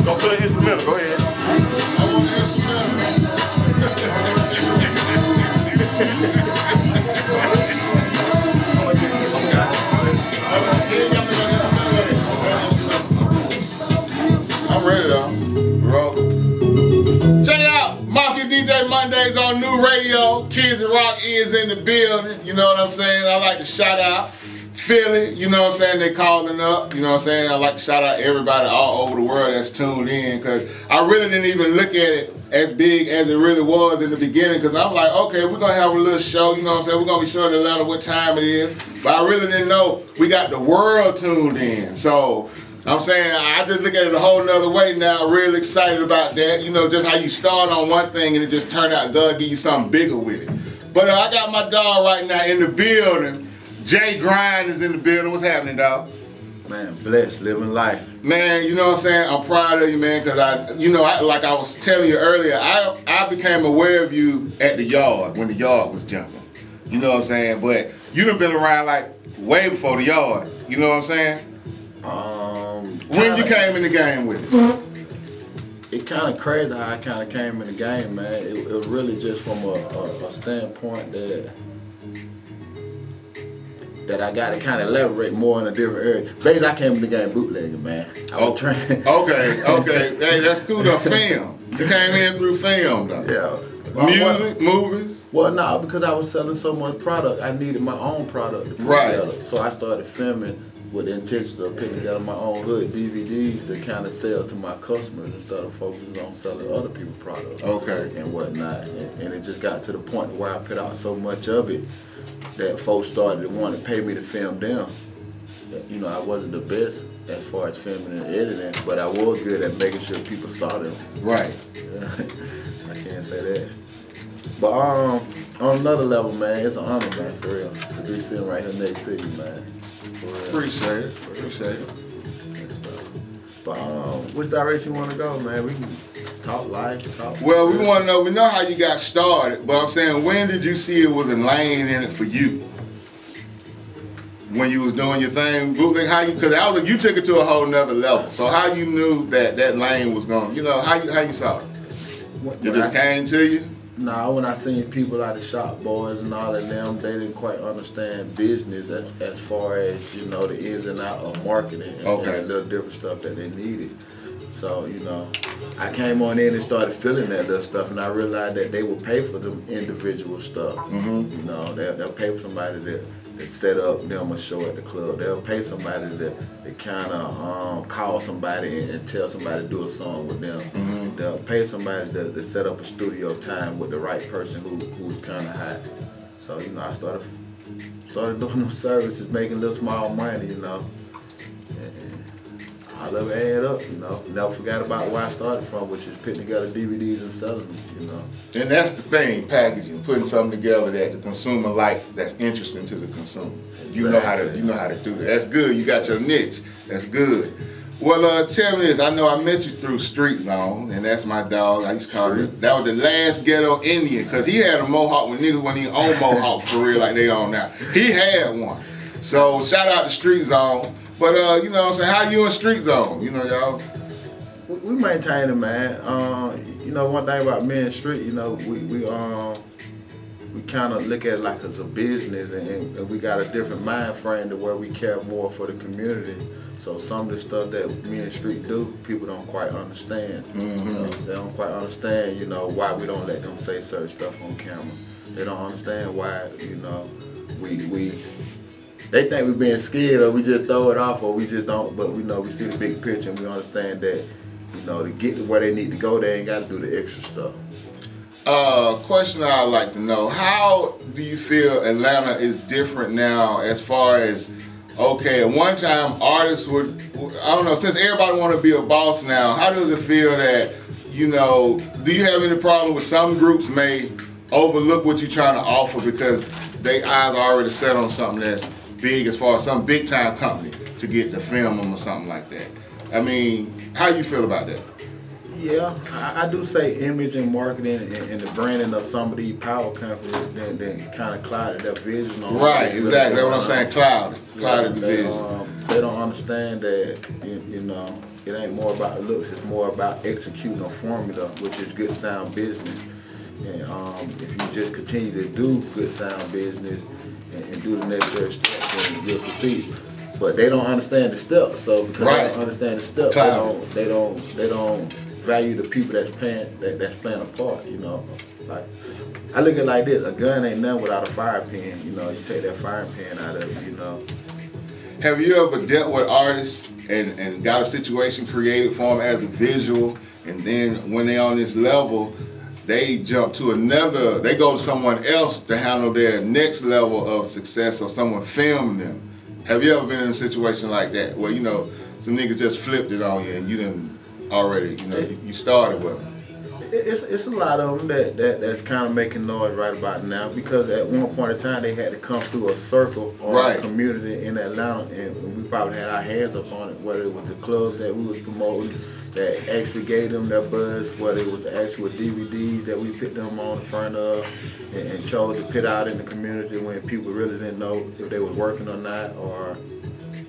Go put an instrumental, go ahead. I want an instrumental. I'm ready though, bro. Check out Mafia DJ Mondays on New Radio. Kizzy Rock is in the building. You know what I'm saying? I like to shout out Philly, you know what I'm saying, they calling up, you know what I'm saying. I like to shout out everybody all over the world that's tuned in, because I really didn't even look at it as big as it really was in the beginning, because I'm like, okay, we're going to have a little show, you know what I'm saying, we're going to be showing Atlanta what time it is, but I really didn't know we got the world tuned in. So I'm saying I just look at it a whole nother way now, really excited about that, you know, just how you start on one thing and it just turned out God give you something bigger with it. But I got my dog right now in the building. Jay Grind is in the building. What's happening, dog? Man, blessed, living life. Man, you know what I'm saying? I'm proud of you, man, because like I was telling you earlier, I became aware of you at the yard, when the yard was jumping. You know what I'm saying? But you done been around like way before the yard. You know what I'm saying? When you came in the game with it? It kind of crazy how I kind of came in the game, man. It was really just from a standpoint that I got to kind of elaborate more in a different area. Basically, I came in the game bootlegging, man. I was trained. Okay. Hey, that's cool though. Film. You came in through film, though. Yeah. Music, movies? Well, no, because I was selling so much product, I needed my own product to put together. So I started filming with the intention of putting together my own hood DVDs to kind of sell to my customers instead of focusing on selling other people's products. Okay. And whatnot. And it just got to the point where I put out so much of it that folks started to want to pay me to film them. You know, I wasn't the best as far as filming and editing, but I was good at making sure people saw them. Right. I can't say that. But on another level, man, it's an honor, man, for real, to be sitting right here next to you, man. Appreciate it. But which direction you want to go, man? We can talk life, talk. Well, we want to know. We know how you got started, but I'm saying, when did you see it was a lane in it for you? When you was doing your thing, bootleg, how you? Because you took it to a whole nother level. So how you knew that lane was going? You know, how you saw it? It just came to you? Nah, when I seen people out of Shop Boys and all of them, they didn't quite understand business as far as, you know, the ins and outs of marketing and the little different stuff that they needed. So, you know, I came on in and started feeling that little stuff, and I realized that they would pay for them individual stuff. Mm-hmm. You know, they'll pay for somebody that set up them a show at the club. They'll pay somebody that kind of call somebody and tell somebody to do a song with them. Mm-hmm. They'll pay somebody to set up a studio time with the right person who's kind of hot. So, you know, I started doing them services, making a little small money, you know. All of it add up, you know. Never forgot about where I started from, which is putting together DVDs and selling them, you know. And that's the thing, packaging, putting something together that the consumer like, that's interesting to the consumer. Exactly. You know how to do that. That's good. You got your niche. That's good. Well, tell me this. I know I met you through Streetzone, and that's my dog. I used to call it. That was the last ghetto Indian, because he had a mohawk when niggas wasn't even on mohawk for real like they on now. He had one. So shout out to Streetzone. But, you know what I'm saying, how you in Streetzone? You know, y'all? We maintain it, man. You know, one thing about me and Street, you know, we kind of look at it like it's a business, and we got a different mind frame to where we care more for the community. So some of the stuff that me and Street do, people don't quite understand. Mm-hmm. You know, they don't quite understand, you know, why we don't let them say certain stuff on camera. They don't understand why, you know, they think we're being scared, or we just throw it off, or we just don't, but we know we see the big picture, and we understand that, you know, to get to where they need to go, they ain't got to do the extra stuff. Question I'd like to know, how do you feel Atlanta is different now as far as, okay, at one time artists would, I don't know, since everybody want to be a boss now, how does it feel that, you know, do you have any problem with some groups may overlook what you're trying to offer because they eyes are already set on something that's big, as far as some big time company to get to film them or something like that? I mean, how you feel about that? Yeah, I do say image and marketing and the branding of some of these power companies then kind of clouded their vision on. Right, exactly. That's what I'm saying. Clouded the vision. They don't understand that you know it ain't more about the looks. It's more about executing a formula, which is good sound business. And if you just continue to do good sound business and do the necessary steps, then you'll succeed. But they don't understand the steps. So because they don't understand the steps, they don't value the people that's playing a part. You know, like I look at it like this: a gun ain't nothing without a fire pin. You know, you take that fire pin out of it. You know. Have you ever dealt with artists and got a situation created for them as a visual, and then when they're on this level, they jump to another, they go to someone else to handle their next level of success, or someone filmed them? Have you ever been in a situation like that where, you know, some niggas just flipped it on you and you didn't already, you know, you started with them? It's a lot of them that's kind of making noise right about now, because at one point in time they had to come through a circle or a community in Atlanta, and we probably had our hands up on it, whether it was the club that we was promoting that actually gave them their buzz, whether it was the actual DVDs that we put them on the front of and chose to put out in the community when people really didn't know if they was working or not, or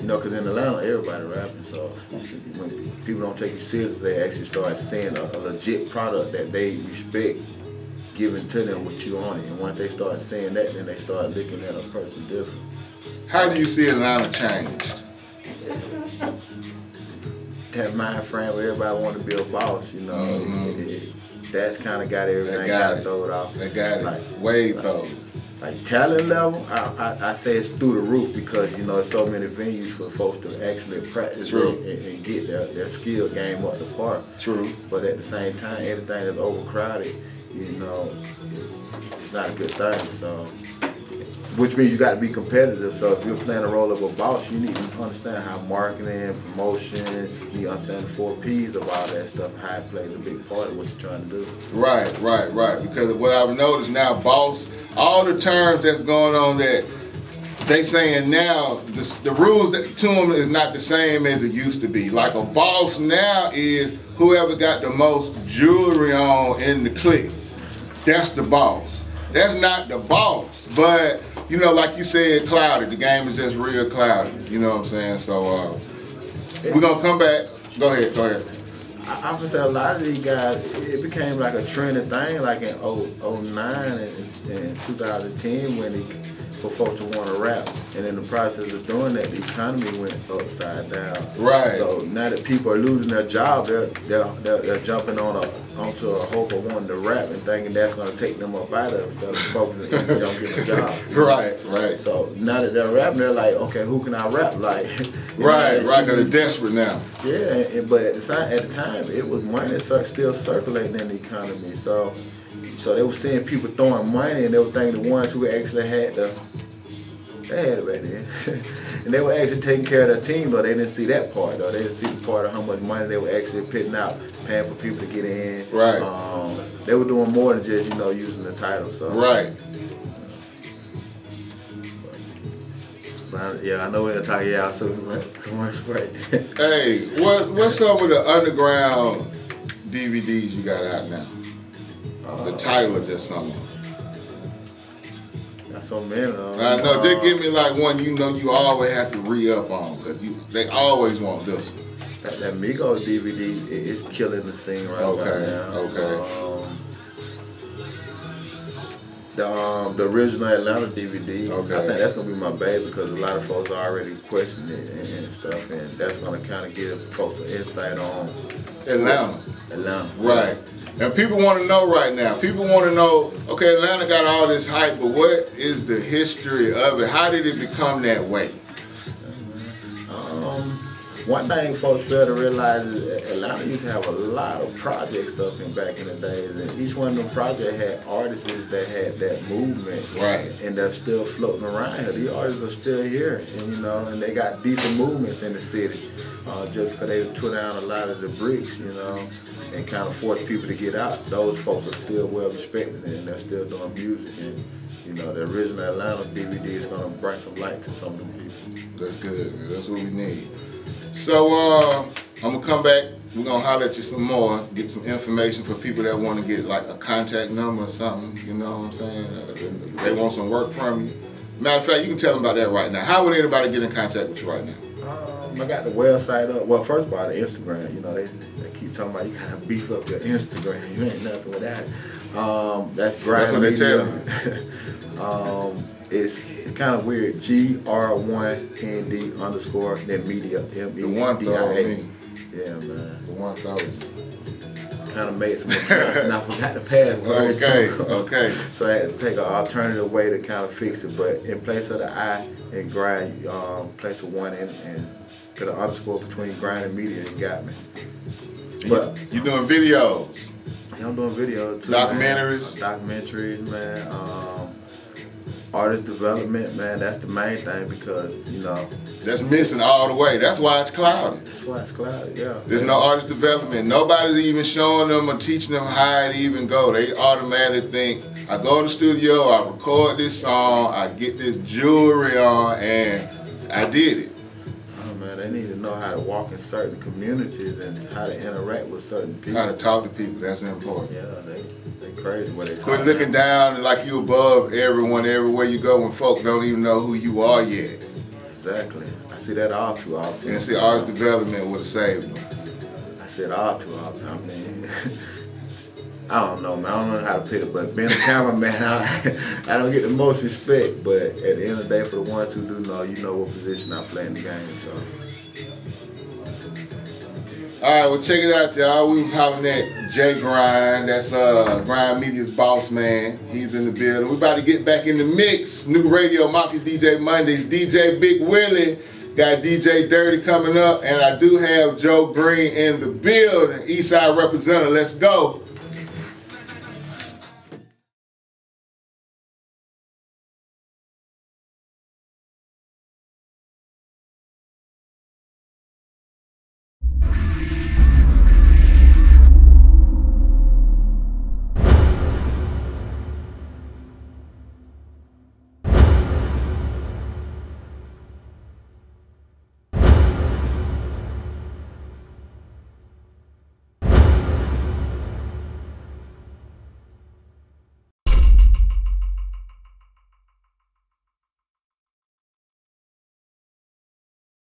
you know, because in Atlanta everybody rapping, so when people don't take you seriously, they actually start seeing a legit product that they respect giving to them with you on it, and once they start seeing that, then they start looking at a person different. How do you see Atlanta changed? That mind frame where everybody want to be a boss, you know, that's kind of got everything got thrown off. They got it, like, way thrown. Like talent level, I say it's through the roof, because you know there's so many venues for folks to actually practice and get their skill game up to par. True. But at the same time, everything that's overcrowded, you know, it's not a good thing. So, which means you got to be competitive. So if you're playing the role of a boss, you need to understand how marketing, promotion, you understand the 4 Ps of all that stuff, how it plays a big part of what you're trying to do. Right. Because what I've noticed now, boss, all the terms that's going on that they saying now, the rules to them is not the same as it used to be. Like a boss now is whoever got the most jewelry on in the clique. That's the boss. That's not the boss, but you know, like you said, clouded. The game is just real clouded. You know what I'm saying? So we're gonna come back. Go ahead. I'm gonna say a lot of these guys, it became like a trending thing, like in 09 and 2010 when for folks to want to rap, and in the process of doing that, the economy went upside down. Right. So now that people are losing their job, they're jumping onto a hope of wanting to rap and thinking that's going to take them up out of it, instead of focusing on getting a job. Right. So now that they're rapping, they're like, okay, who can I rap like? Right. Because they're desperate now. Yeah, but at the time, it was money still circulating in the economy. So they were seeing people throwing money, and they were thinking the ones who actually had they had it right there. And they were actually taking care of their team, but they didn't see that part, though. They didn't see the part of how much money they were actually putting out, paying for people to get in. Right. They were doing more than just, you know, using the title. So. Right. But yeah, I know we're gonna talk y'all so commercial break. Hey, what's some of the underground DVDs you got out now? The title of just something. Got so many of them. I know. Just give me like one you know you always have to re-up on, because they always want this one. That Migos DVD is killing the scene right now. Okay. The original Atlanta DVD. Okay. I think that's gonna be my baby, because a lot of folks are already questioning it and stuff, and that's gonna kind of give folks an insight on Atlanta. Right. And people want to know right now. People want to know, okay, Atlanta got all this hype, but what is the history of it? How did it become that way? One thing folks fail to realize is Atlanta used to have a lot of projects up back in the days, and each one of them projects had artists that had that movement, right? And they're still floating around here. These artists are still here, and you know, and they got decent movements in the city, just because they tore down a lot of the bricks, you know, and kind of forced people to get out. Those folks are still well respected, and they're still doing music, and you know, the original Atlanta DVD is going to bring some light to some of them people. That's good, man. That's what we need. So I'm gonna come back We're gonna holler at you some more, get some information for people that want to get like a contact number or something, you know what I'm saying? They want some work from you. Matter of fact, you can tell them about that right now. How would anybody get in contact with you right now? I got the website up. Well, first of all, the Instagram, you know, they keep talking about you gotta beef up your Instagram. You ain't nothing without it. That's Grind Media. It's kind of weird. GR1ND _ then media MEDIA. The 1,000. Yeah, man. The 1,000. Kind of made some adjustments and I forgot the password. Okay. So I had to take an alternative way to kind of fix it. But in place of the I and grind, place a 1 in and put an underscore between grind and media. You got me. But you doing videos? Yeah, I'm doing videos too. Documentaries? Man. Documentaries, man. Artist development, man. That's the main thing because, you know. That's missing all the way. That's why it's clouded. That's why it's clouded, yeah. There's no artist development. Nobody's even showing them or teaching them how it even go. They automatically think, I go in the studio, I record this song, I get this jewelry on, and I did it. Oh man, they need to know how to walk in certain communities and how to interact with certain people. How to talk to people, that's important. Yeah, they crazy what they talk. Quit looking down like you above everyone everywhere you go when folk don't even know who you are yet. Exactly. I see that all too often. And see, artist development would have saved them. I see it all too often. I mean, I don't know, man. I don't know how to put it, but being a cameraman, I don't get the most respect. But at the end of the day, for the ones who do know, you know what position I play in the game. So. All right, well, check it out, y'all. We was hollering at Jay Grind. That's Grind Media's boss man. He's in the building. We about to get back in the mix. New radio, Mafia DJ Mondays. DJ Big Willie. Got DJ Dirty coming up. And I do have Joe Green in the building. Eastside representative. Let's go.